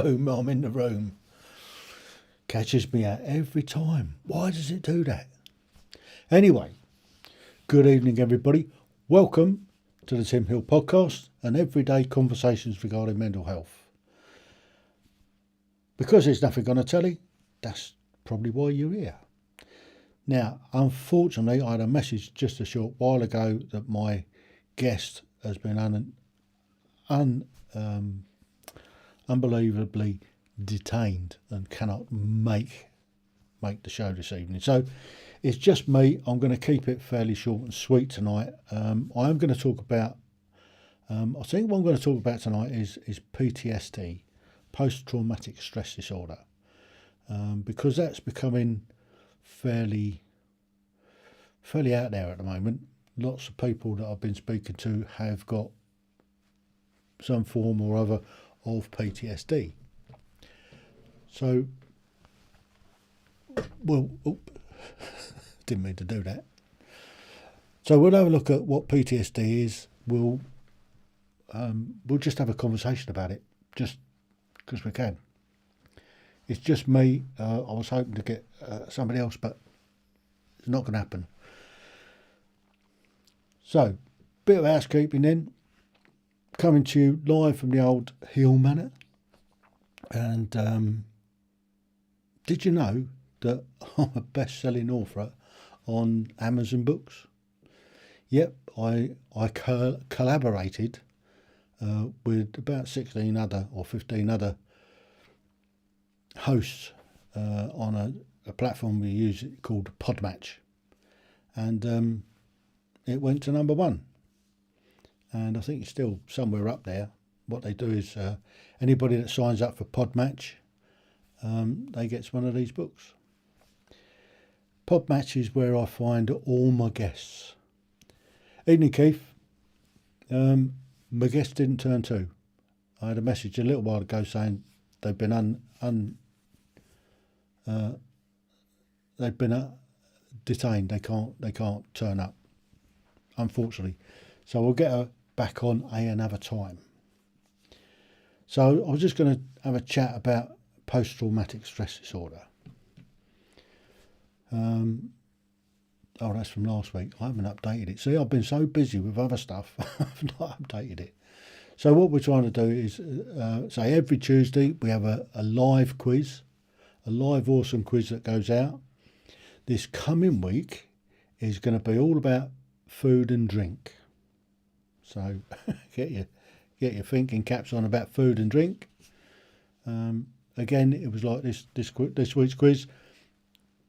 Boom, I'm in the room. Catches me out every time. Why does it do that? Anyway, good evening, everybody. Welcome to the Tim Heale podcast and everyday conversations regarding mental health. Because there's nothing on the telly, that's probably why you're here. Now, unfortunately, I had a message just a short while ago that my guest has been unbelievably detained and cannot make the show this evening. So it's just me. I'm going to keep it fairly short and sweet tonight. I am going to talk about, I think what I'm going to talk about tonight is PTSD, post-traumatic stress disorder, because that's becoming fairly out there at the moment. Lots of people that I've been speaking to have got some form or other of PTSD. So, well, didn't mean to do that. So we'll have a look at what PTSD is. We'll just have a conversation about it, just because we can. It's just me. I was hoping to get somebody else, but it's not going to happen. So, bit of housekeeping then. Coming to you live from the old Heale Manor. And did you know that I'm a best-selling author on Amazon Books? Yep, I collaborated with about 16 other or 15 other hosts on a platform we use called Podmatch. And it went to number one. And I think it's still somewhere up there. What they do is anybody that signs up for Podmatch, they get one of these books. Podmatch is where I find all my guests. Evening, Keith. My guest didn't turn to. I had a message a little while ago saying they've been detained. They can't turn up, unfortunately. So we'll get her back on another time. So I was just going to have a chat about post-traumatic stress disorder. Oh, that's from last week. I haven't updated it. See, I've been so busy with other stuff, I've not updated it. So what we're trying to do is, say every Tuesday we have a live quiz, a live awesome quiz that goes out. This coming week is going to be all about food and drink. So get your thinking caps on about food and drink. Again, it was like this week's quiz,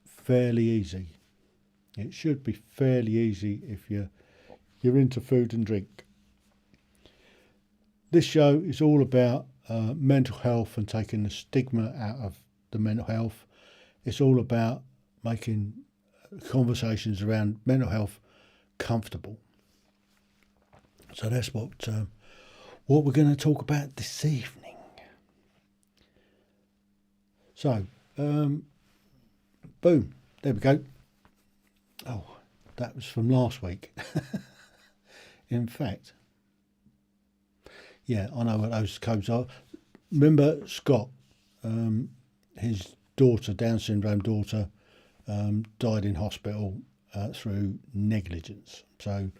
fairly easy. It should be fairly easy if you're into food and drink. This show is all about mental health and taking the stigma out of the mental health. It's all about making conversations around mental health comfortable. So that's what we're going to talk about this evening. So, boom, there we go. Oh, that was from last week. In fact, yeah, I know what those codes are. Remember Scott, his daughter, Down syndrome daughter, died in hospital through negligence. So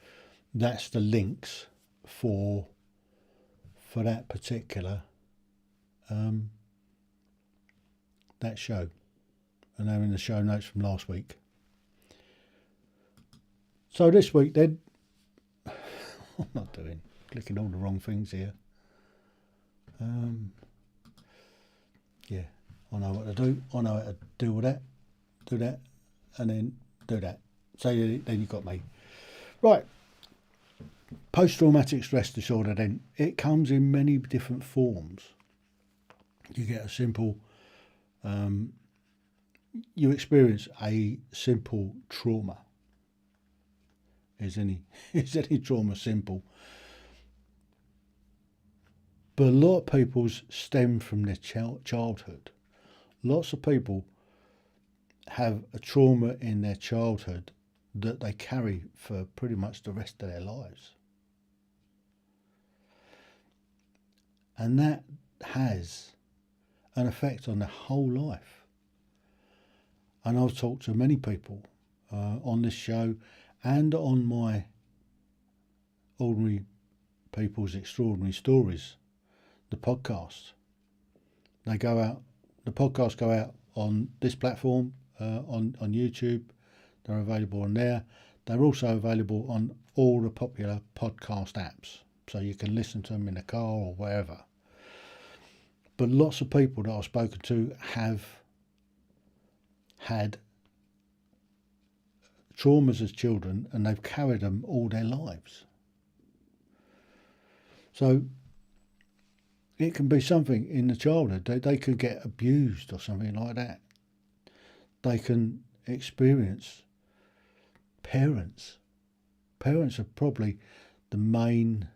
that's the links for that particular that show, and they're in the show notes from last week. So this week then, I'm not clicking all the wrong things here. Yeah, I know what to do. I know how to do that, and then do that. So then you've got me. Right. Post-traumatic stress disorder then, it comes in many different forms. You get a simple, you experience a simple trauma. Is any trauma simple? But a lot of people's stem from their childhood. Lots of people have a trauma in their childhood that they carry for pretty much the rest of their lives. And that has an effect on their whole life. And I've talked to many people on this show and on my Ordinary People's Extraordinary Stories, the podcast. They go out, the podcasts go out on this platform, on YouTube. They're available on there. They're also available on all the popular podcast apps, so you can listen to them in a car or wherever. But lots of people that I've spoken to have had traumas as children, and they've carried them all their lives. So it can be something in the childhood. They could get abused or something like that. They can experience parents. Parents are probably the main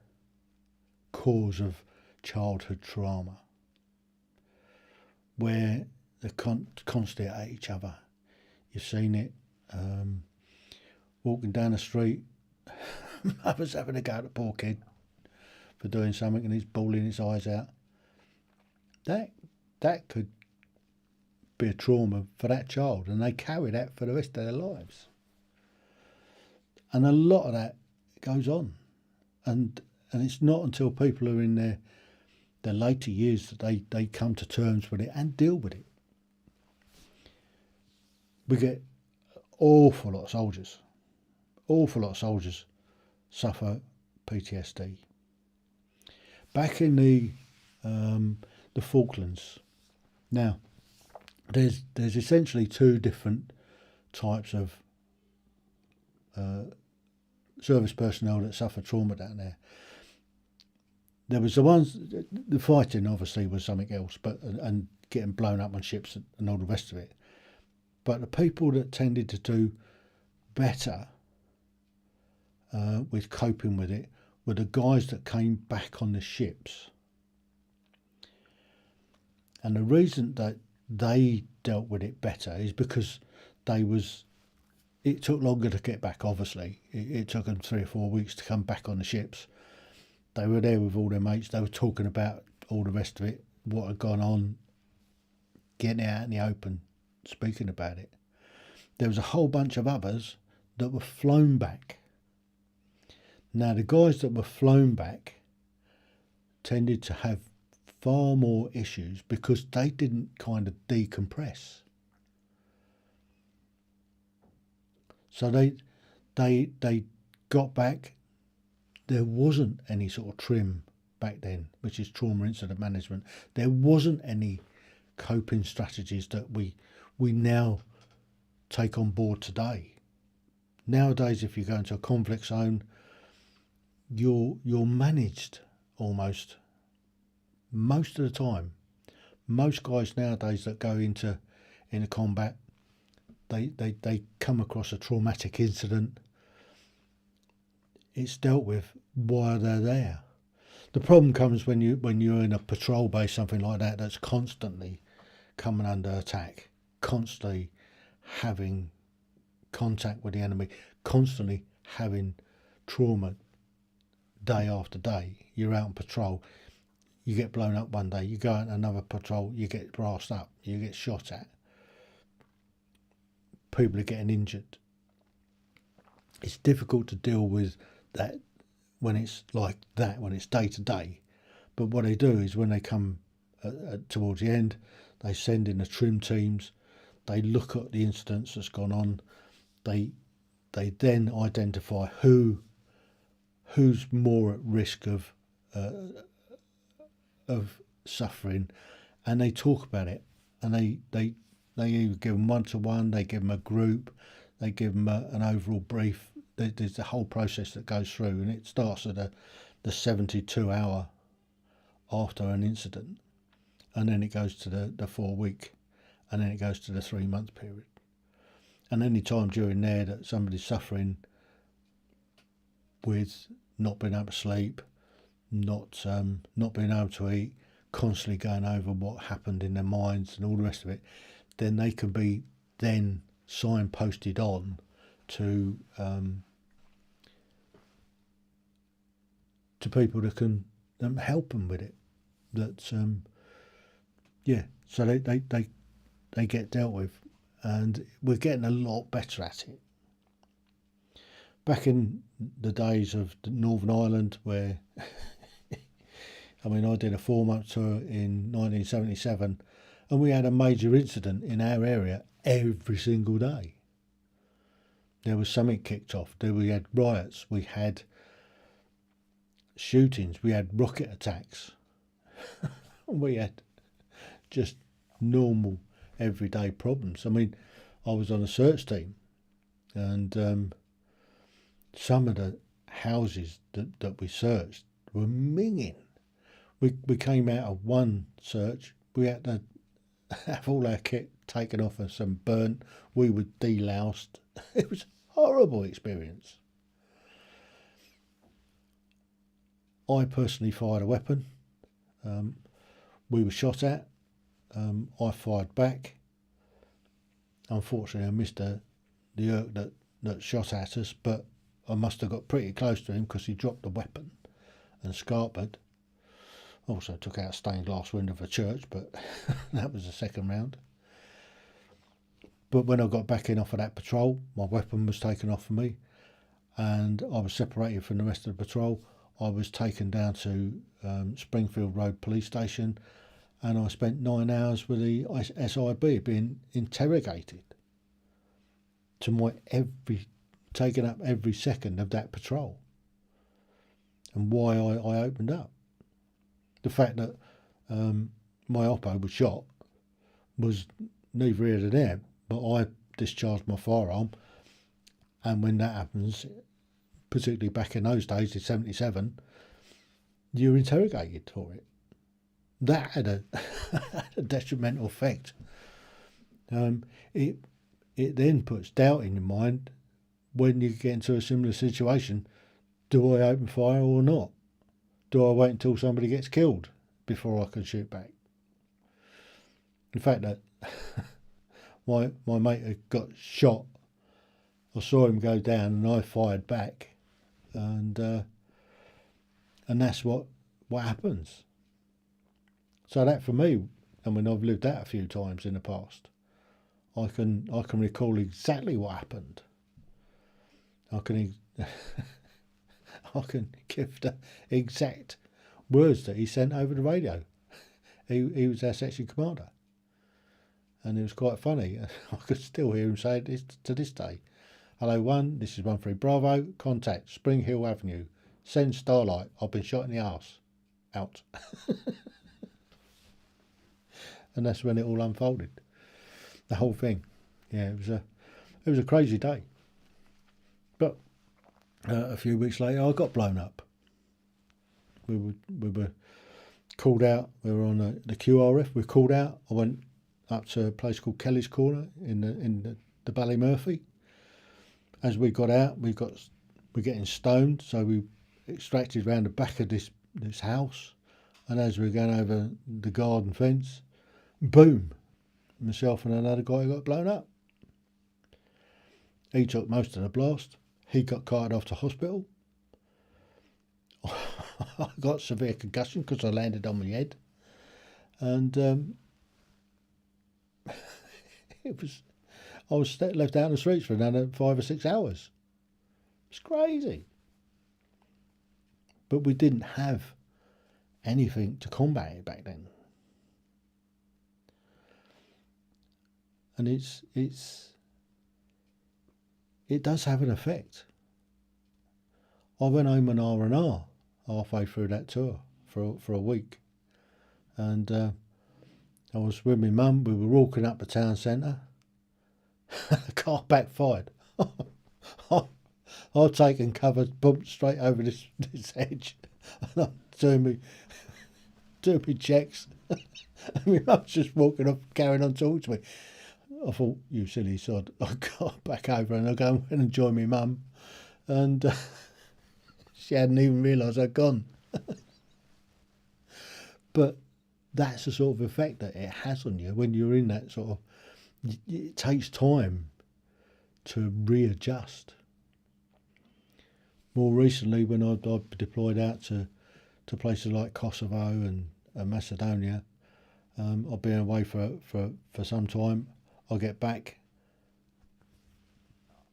cause of childhood trauma, where they're constantly at each other. You've seen it walking down the street, mother's having a go at the poor kid for doing something and he's bawling his eyes out. That could be a trauma for that child, and they carry that for the rest of their lives. And a lot of that goes on. And it's not until people are in their later years that they come to terms with it and deal with it. We get awful lot of soldiers suffer PTSD. Back in the Falklands, now there's essentially two different types of service personnel that suffer trauma down there. There was the fighting obviously was something else, but and getting blown up on ships and all the rest of it. But the people that tended to do better with coping with it were the guys that came back on the ships. And the reason that they dealt with it better is because it took longer to get back, obviously. It took them 3 or 4 weeks to come back on the ships. They were there with all their mates. They were talking about all the rest of it, what had gone on, getting out in the open, speaking about it. There was a whole bunch of others that were flown back. Now, the guys that were flown back tended to have far more issues because they didn't kind of decompress. So they got back. There wasn't any sort of trim back then, which is trauma incident management. There wasn't any coping strategies that we now take on board today. Nowadays, if you go into a conflict zone, you're managed almost most of the time. Most guys nowadays that go into combat, they come across a traumatic incident. It's dealt with while they're there. The problem comes when you're in a patrol base, something like that, that's constantly coming under attack, constantly having contact with the enemy, constantly having trauma day after day. You're out on patrol, you get blown up one day, you go out on another patrol, you get brassed up, you get shot at. People are getting injured. It's difficult to deal with that when it's like that, when it's day to day. But what they do is when they come towards the end, they send in the trim teams, they look at the incidents that's gone on, they then identify who's more at risk of suffering, and they talk about it, and they either give them one-to-one, they give them a group, they give them an overall brief. There's a whole process that goes through, and it starts at the 72 hour after an incident, and then it goes to the 4 week, and then it goes to the 3 month period. And any time during there that somebody's suffering with not being able to sleep, not being able to eat, constantly going over what happened in their minds and all the rest of it, then they can be then signposted on to people that can help them with it. That yeah, so they get dealt with, and we're getting a lot better at it. Back in the days of Northern Ireland, where I mean, I did a 4-month tour in 1977, and we had a major incident in our area every single day. There was something kicked off. We had riots, we had shootings, we had rocket attacks, we had just normal everyday problems. I mean, I was on a search team, and some of the houses that we searched were minging. We came out of one search, we had to have all our kit taken off us and burnt. We were deloused. It was a horrible experience. I personally fired a weapon. We were shot at. I fired back. Unfortunately, I missed the Urk that shot at us, but I must have got pretty close to him because he dropped the weapon and scarpered. Also took out a stained glass window of a church, but that was the second round. But when I got back in off of that patrol, my weapon was taken off of me, and I was separated from the rest of the patrol. I was taken down to Springfield Road Police Station, and I spent 9 hours with the SIB being interrogated to taking up every second of that patrol, and why I opened up. The fact that my oppo was shot was neither here nor there, but I discharged my firearm, and when that happens, particularly back in those days in 77, you're interrogated for it. That had a detrimental effect. It then puts doubt in your mind when you get into a similar situation. Do I open fire or not? Do I wait until somebody gets killed before I can shoot back? The fact that my mate had got shot, I saw him go down and I fired back, and that's what happens. So that for me, I mean, I've lived that a few times in the past. I can recall exactly what happened. I can give the exact words that he sent over the radio. He was our section commander, and it was quite funny. I could still hear him say it to this day. Hello 1, this is 13 Bravo, contact Spring Hill Avenue, send Starlight, I've been shot in the arse, out. And that's when it all unfolded, the whole thing. Yeah, it was a crazy day. But a few weeks later, I got blown up. We were called out. We were on the QRF. We were called out. I went up to a place called Kelly's Corner in the Ballymurphy. As we got out, we're getting stoned. So we extracted round the back of this house, and as we were going over the garden fence, boom! Myself and another guy got blown up. He took most of the blast. He got carted off to hospital. I got severe concussion because I landed on my head, and I was left out on the streets for another 5 or 6 hours. It's crazy. But we didn't have anything to combat it back then, and it does have an effect. I went home on R&R halfway through that tour for a week, and I was with my mum. We were walking up the town centre. The car backfired. I'd taken cover, bumped straight over this hedge, and I'm doing me checks. And my mum's just walking off, carrying on talking to me. I thought, you silly sod. I got back over and I go and join my mum, and she hadn't even realised I'd gone. But that's the sort of effect that it has on you when you're in that sort of. It takes time to readjust. More recently, when I deployed out to places like Kosovo and Macedonia, I've been away for some time. I get back,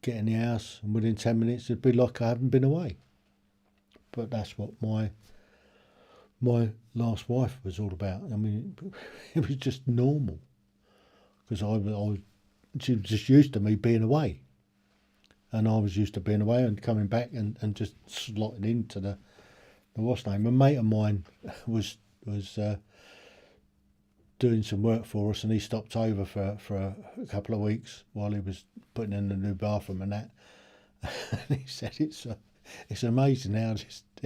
get in the house, and within 10 minutes it'd be like I haven't been away. But that's what my last wife was all about. I mean, it was just normal because she was just used to me being away, and I was used to being away and coming back and just slotting into the what's name. A mate of mine was doing some work for us, and he stopped over for a couple of weeks while he was putting in the new bathroom and that. And he said it's amazing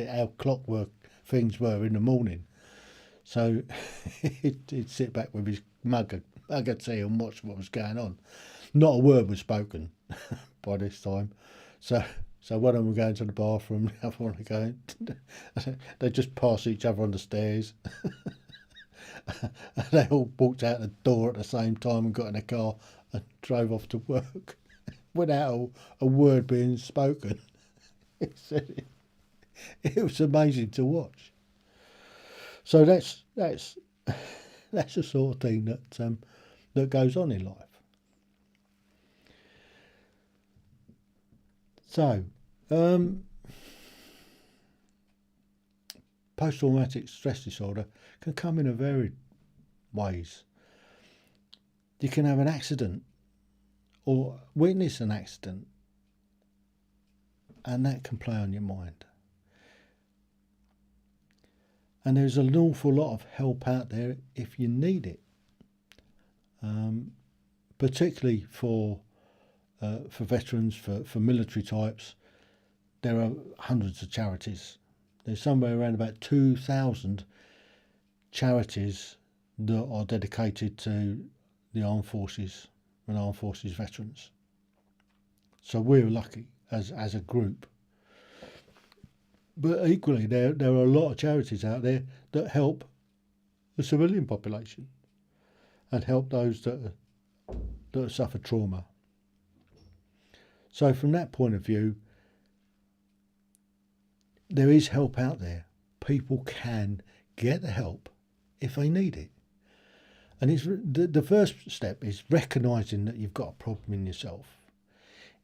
how clockwork things were in the morning. So he'd sit back with his mug of tea and watch what was going on. Not a word was spoken by this time. So one of them were going to the bathroom, the other one were going. They just pass each other on the stairs. And they all walked out the door at the same time and got in a car and drove off to work without a word being spoken. It was amazing to watch. So that's the sort of thing that goes on in life. So, post-traumatic stress disorder can come in a varied ways. You can have an accident or witness an accident, and that can play on your mind. And there's an awful lot of help out there if you need it, particularly for veterans, for military types. There are hundreds of charities. There's somewhere around about 2,000 charities that are dedicated to the armed forces and armed forces veterans. So we're lucky as a group. But equally, there are a lot of charities out there that help the civilian population and help those that have suffered trauma. So from that point of view, there is help out there. People can get the help if they need it. And it's the first step is recognising that you've got a problem in yourself.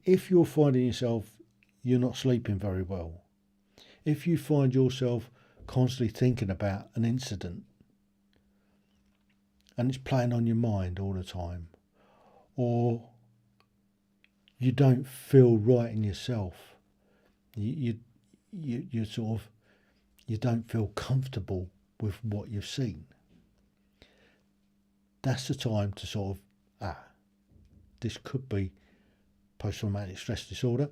If you're finding yourself you're not sleeping very well, if you find yourself constantly thinking about an incident and it's playing on your mind all the time, or you don't feel right in yourself, you sort of, you don't feel comfortable with what you've seen, that's the time to sort of, this could be post-traumatic stress disorder.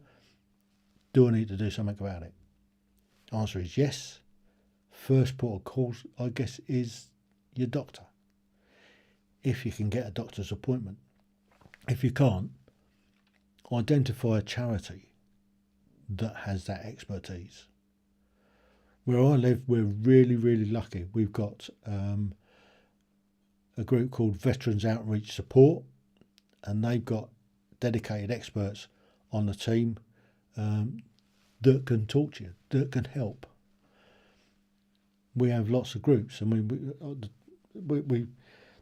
Do I need to do something about it? Answer is yes. First port of call, I guess, is your doctor. If you can get a doctor's appointment. If you can't, identify a charity that has that expertise. Where I live, we're really, really lucky. We've got a group called Veterans Outreach Support, and they've got dedicated experts on the team that can talk to you, that can help. We have lots of groups. I mean,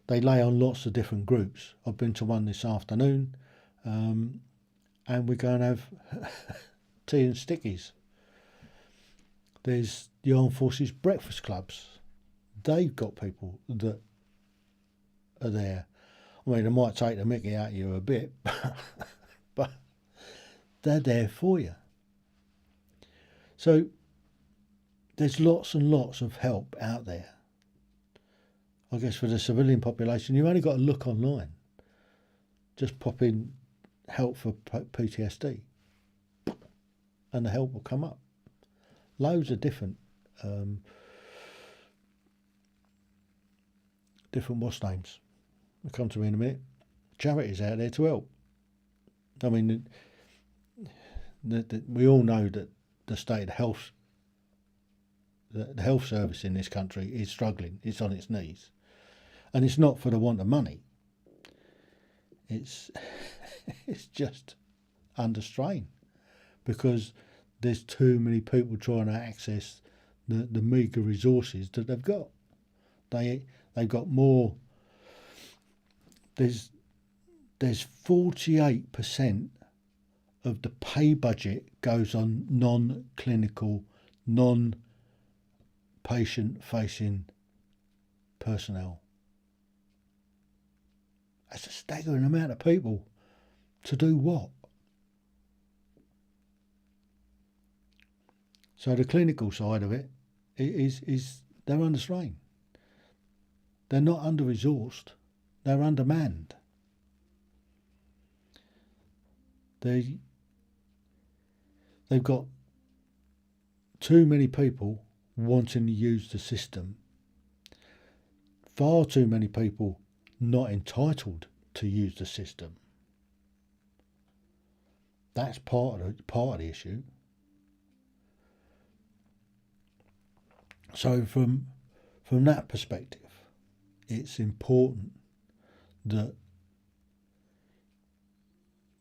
they lay on lots of different groups. I've been to one this afternoon, and we're going to have tea and stickies. There's the Armed Forces breakfast clubs. They've got people that are there. I mean, they might take the mickey out of you a bit, but they're there for you. So there's lots and lots of help out there. I guess for the civilian population, you've only got to look online. Just pop in help for PTSD and the help will come up. Loads of different what's names. Will come to me in a minute. Charities out there to help. I mean, we all know that the state of health, the health service in this country is struggling. It's on its knees, and it's not for the want of money. It's just under strain because there's too many people trying to access the meagre resources that they've got. They've got more there's 48% of the pay budget goes on non-clinical, non-patient facing personnel. That's a staggering amount of people. To do what? So the clinical side of it is they're under strain. They're not under-resourced. They're undermanned. They've got too many people wanting to use the system. Far too many people not entitled to use the system. That's part of the issue. So from that perspective, it's important that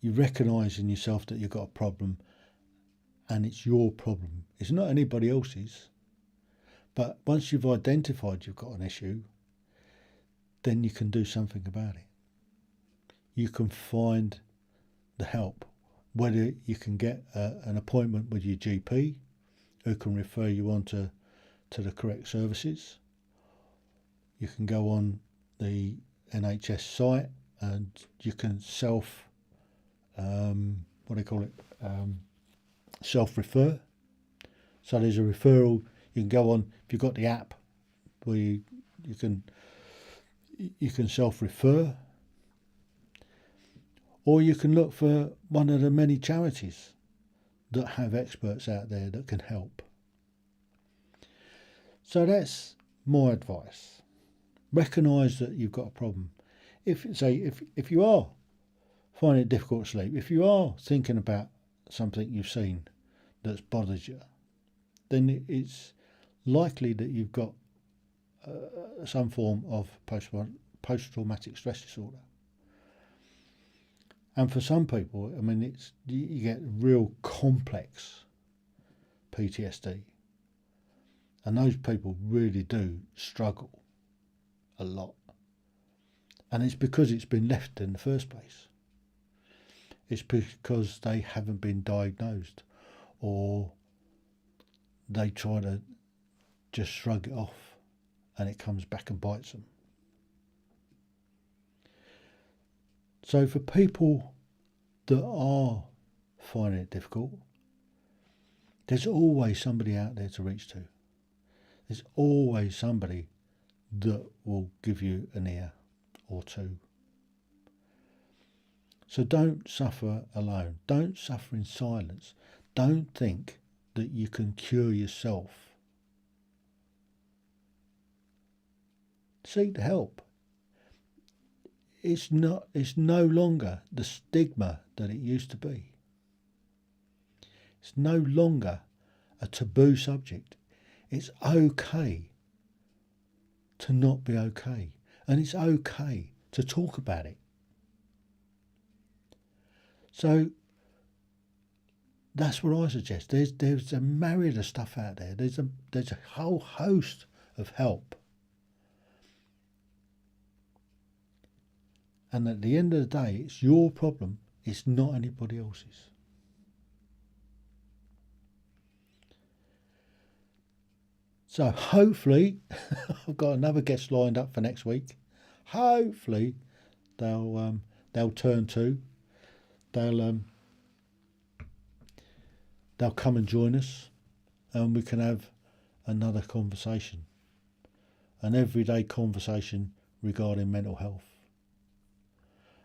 you recognise in yourself that you've got a problem, and it's your problem. It's not anybody else's. But once you've identified you've got an issue, then you can do something about it. You can find the help, whether you can get an appointment with your GP, who can refer you on to the correct services. You can go on the NHS site and you can self-refer. So there's a referral. You can go on, if you've got the app, where you can self-refer, or you can look for one of the many charities that have experts out there that can help. So that's my advice. Recognise that you've got a problem. If you are finding it difficult to sleep, if you are thinking about something you've seen that's bothered you, then it's likely that you've got some form of post-traumatic stress disorder. And for some people, I mean, you get real complex PTSD, and those people really do struggle a lot. And it's because it's been left in the first place. It's because they haven't been diagnosed, or they try to just shrug it off and it comes back and bites them. So for people that are finding it difficult, there's always somebody out there to reach to. There's always somebody that will give you an ear or two. So don't suffer alone. Don't suffer in silence. Don't think that you can cure yourself. Seek help. It's no longer the stigma that it used to be. It's no longer a taboo subject. It's okay to not be okay. And it's okay to talk about it. So that's what I suggest. There's a myriad of stuff out there. There's a whole host of help. And at the end of the day, it's your problem. It's not anybody else's. So hopefully, I've got another guest lined up for next week. Hopefully, they'll turn to. They'll come and join us, and we can have another conversation, an everyday conversation regarding mental health.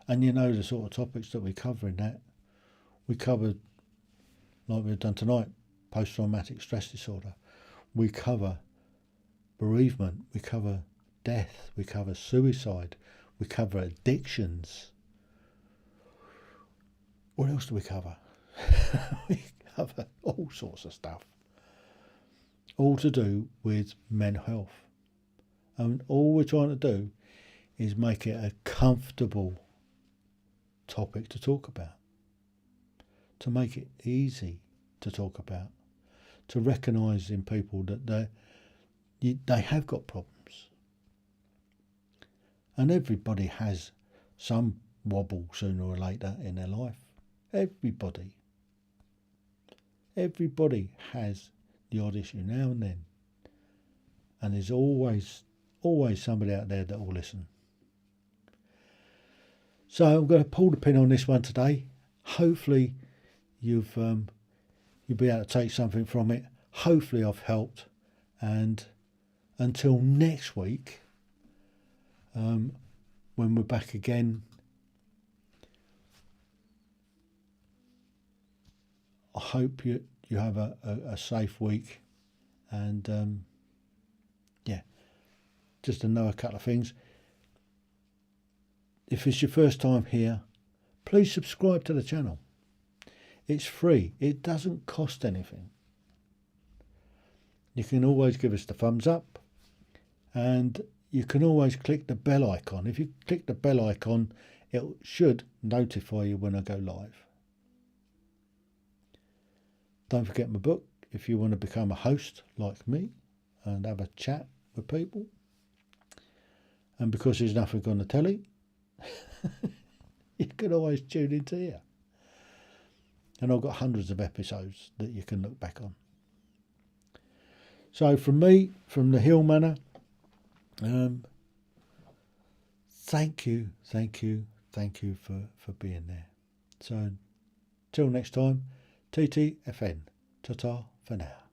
And you know the sort of topics that we cover in that. We covered, like we've done tonight, post-traumatic stress disorder. We cover bereavement. We cover death. We cover suicide. We cover addictions. What else do we cover? We cover all sorts of stuff. All to do with mental health. And all we're trying to do is make it a comfortable topic to talk about, to make it easy to talk about, to recognise in people that they have got problems, and everybody has some wobble sooner or later in their life. Everybody has the odd issue now and then, and there's always somebody out there that will listen. So I'm going to pull the pin on this one today. Hopefully you'll be able to take something from it. Hopefully I've helped, and until next week, when we're back again, I hope you have a safe week, and yeah, just to know a couple of things. If it's your first time here, please subscribe to the channel. It's free. It doesn't cost anything. You can always give us the thumbs up, and you can always click the bell icon. If you click the bell icon, it should notify you when I go live. Don't forget my book if you want to become a host like me and have a chat with people. And because there's nothing on the telly, you can always tune into here. And I've got hundreds of episodes that you can look back on. So from me, from the Heale Manor, thank you for being there. So till next time, TTFN. Ta-ta for now.